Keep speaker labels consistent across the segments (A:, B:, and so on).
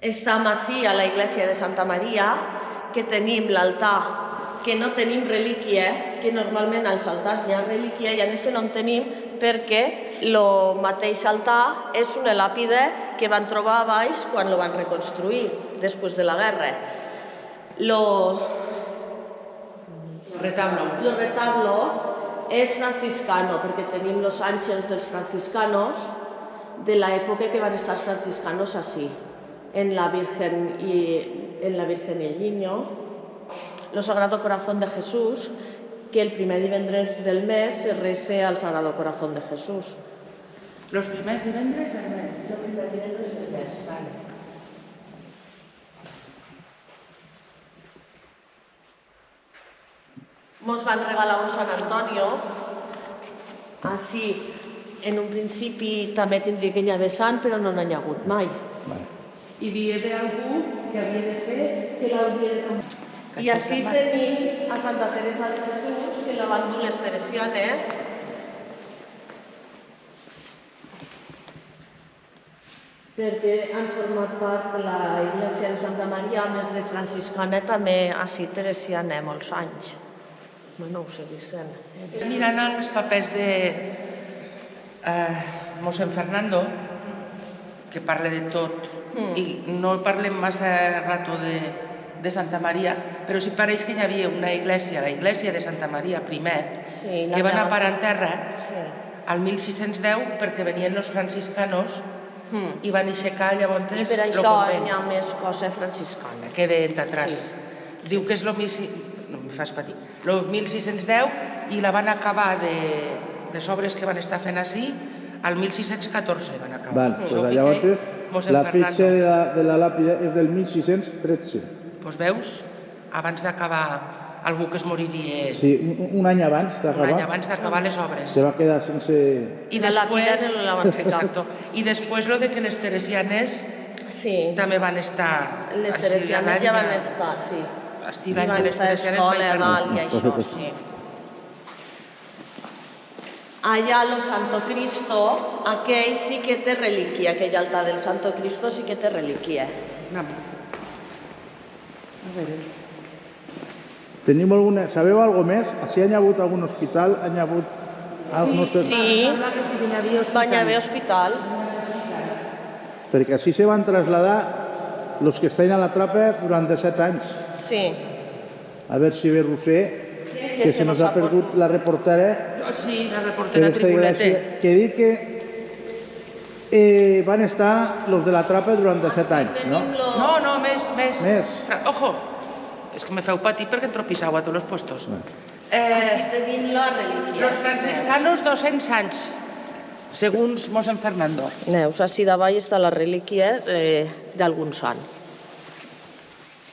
A: Estem així a la Iglesia de Santa Maria, que tenim l'altar, que no tenim relíquia, que normalment als altars hi ha relíquia, i en este no en tenim perquè el mateix altar és una làpida que van trobar a baix quan lo van reconstruir, després de la guerra. El retablo és franciscano, perquè tenim els àngels dels franciscanos de l'època que van estar els franciscanos així, en la Virgen y el Niño, el Sagrado Corazón de Jesús, que el primer divendres del mes se reza al Sagrado Corazón de Jesús.
B: Los primers divendres del mes.
A: El primer divendres del mes, vale. Mos van regalar un Sant Antonio, així, en un principi també tindria que hi haver sant, però no n'hi ha hagut mai.
B: I dieu algú que havia de ser...
A: Que l'hauria de canviar. I així tenim a Santa Teresa de Jesús, que la van dur les teresianes, perquè han format part de la Iglesia de Santa Maria, a més de franciscana, també així teresiana, molts anys. No ho sé, Vicent.
B: Mirant els papers de mossèn Fernando, que parla de tot, i no parlem massa rato de Santa Maria, però sí pareix que hi havia una iglesia, la iglesia de Santa Maria primer, que va anar a parar en terra al 1610 perquè venien els franciscanos i van aixecar llavors el convent.
A: I per això hi ha més cosa franciscana.
B: Que ven atrás. Diu que és el 1610 i la van acabar de les obres que van estar fent així al 1614 van acabar.
C: Llavors, la fetge de la làpida és del 1613.
B: Doncs veus, abans d'acabar algú que es moriria...
C: Sí, un any abans d'acabar.
B: Un any abans d'acabar les obres.
C: Se va quedar sense...
A: I de la vida no la van ficar.
B: I després lo de que les teresianes també van estar...
A: Les teresianes ja van estar, sí.
B: Estivant
A: que les teresianes van dalt i això, sí. Allà el Santo Cristo, aquell sí que té relíquia, aquell altar del Santo Cristo sí que té relíquia.
C: Tenim alguna... Sabeu alguna més? Si hi ha hagut algun hospital, hi ha hagut...
A: Sí, va haver hospital.
C: Perquè així se van traslladar els que estan a la trapa durant 17 anys.
A: Sí.
C: A veure si ve Roser, que se nos ha perdut la reportera.
B: Sí, la reportera Tripulete.
C: Que diu que van estar els de la trapa durant 17 anys, no?
B: No, més. Ojo, és que me feu patir perquè entropissau a tots els puestos.
A: Així tenim la relíquia.
B: Los franciscanos 200 anys, segons mossèn Fernando.
A: Neus, així davall està la relíquia d'algun sant.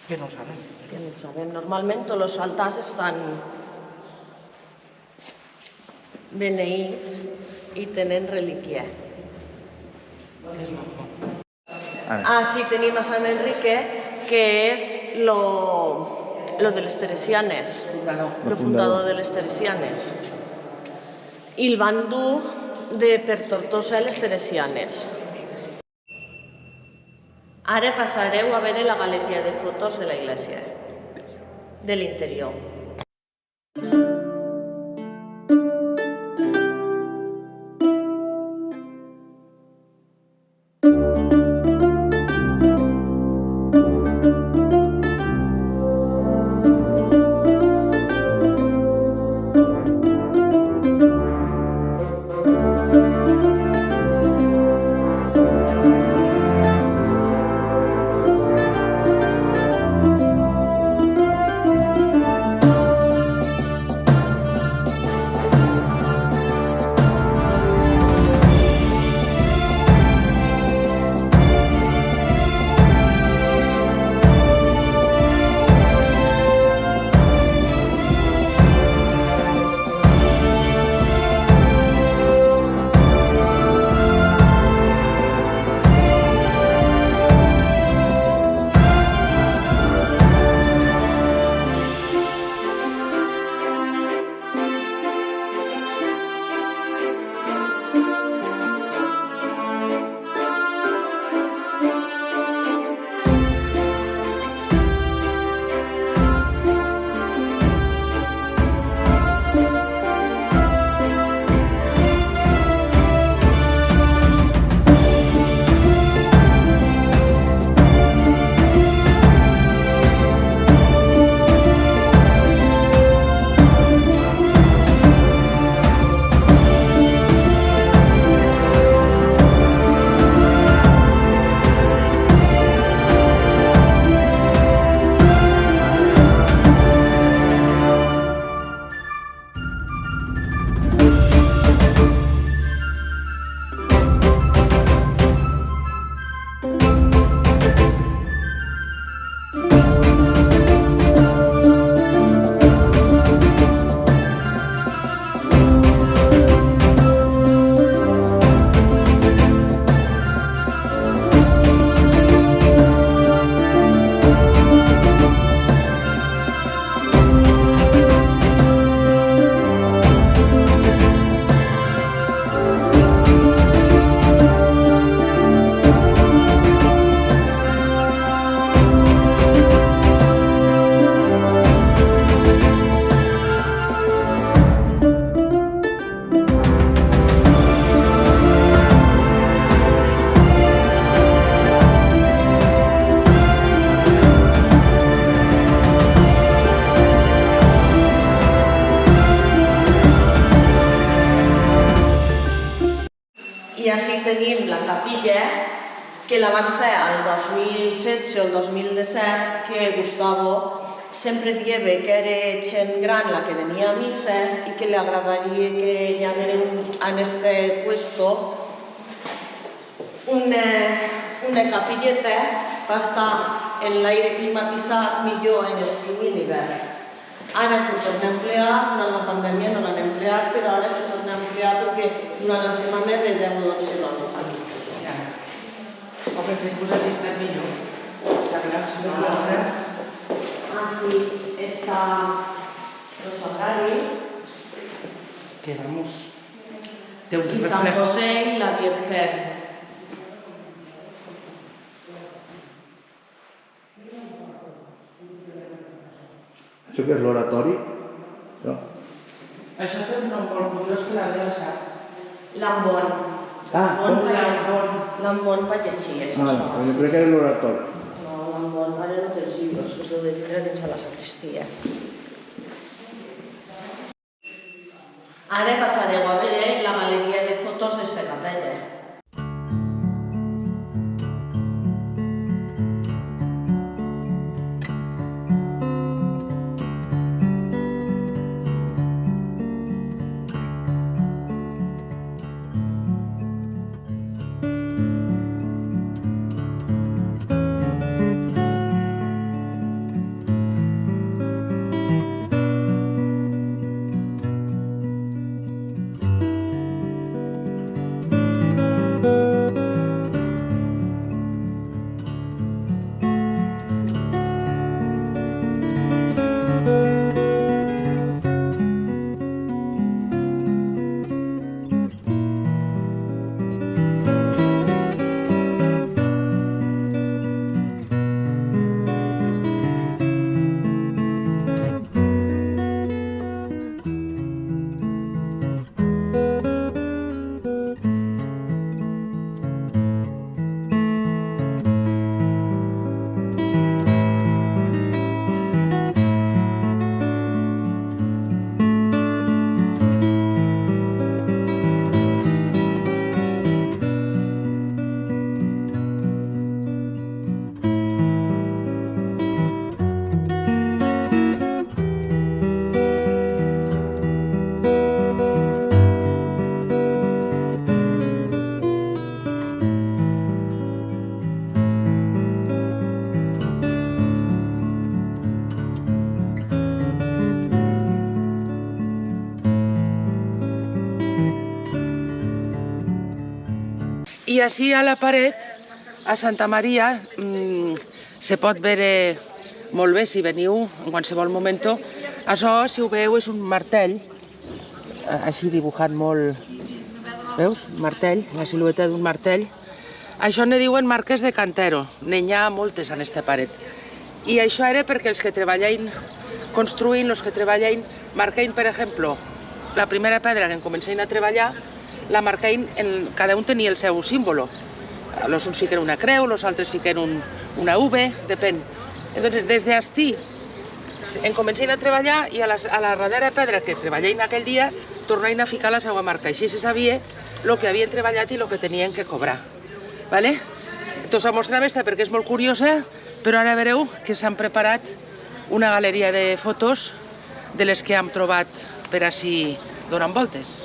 B: Que no ho sabem.
A: Que no ho sabem. Normalment tots els altars estan beneïts i tenen relíquia. Així tenim a Sant Enrique, que és lo de les teresianes, el fundador de les teresianes. I el van dur per Tortosa les teresianes. Ara passareu a veure la galeria de fotos de la iglesia, de l'interior. capilla que la van fer el 2016 o el 2017, que Gustavo sempre dieva que era gent gran la que venia a missa i que li agradaria que hi haguera en este puesto una capilleta per estar en l'aire climatitzat millor en estiu i en hivern. Ara se torna a emplear, durant la pandèmia no l'han empleat, però ara se torna a emplear perquè durant la setmana ve 10 o 12 dones a missa.
B: O pensem que us hagi estat millor. Està clar, si no l'altre...
A: Ah, sí, está Rosario
B: Que vamos... Té uns
A: y San
B: reflejos...
A: José y la Virgen.
C: Això què és l'oratori? No.
B: Això té un nom molt curiós que l'havia alçat.
A: Lambón.
C: Ah,
A: Lambón para llegir, és
C: Ah,
A: això.
C: jo crec que era l'oratori.
A: No, Lambón, ara no té els llibres, us heu de tindre dins de la sacristia. Ara passareu a veure la galeria de fotos d'esta capella.
B: I així a la paret, a Santa Maria, se pot veure molt bé si veniu en qualsevol moment. Això, si ho veu, és un martell, així dibuixat molt, veus? Martell, la silueta d'un martell. Això ne diuen marques de cantero, n'hi ha moltes en aquesta paret. I això era perquè els que treballen construint, els que treballen marquen, per exemple, la primera pedra que comencen a treballar, la marquen, cada un tenia el seu símbolo. Els uns fiquen una creu, els altres fiquen una V, depèn. Entonces, des d'astí, en comencen a treballar i a la darrera pedra que treballen aquell dia, tornen a ficar la seva marca. Així se sabia el que havien treballat i el que tenien que cobrar. Vale? Us la mostrem esta perquè és molt curiosa, però ara veureu que s'han preparat una galeria de fotos de les que hem trobat per així donant voltes.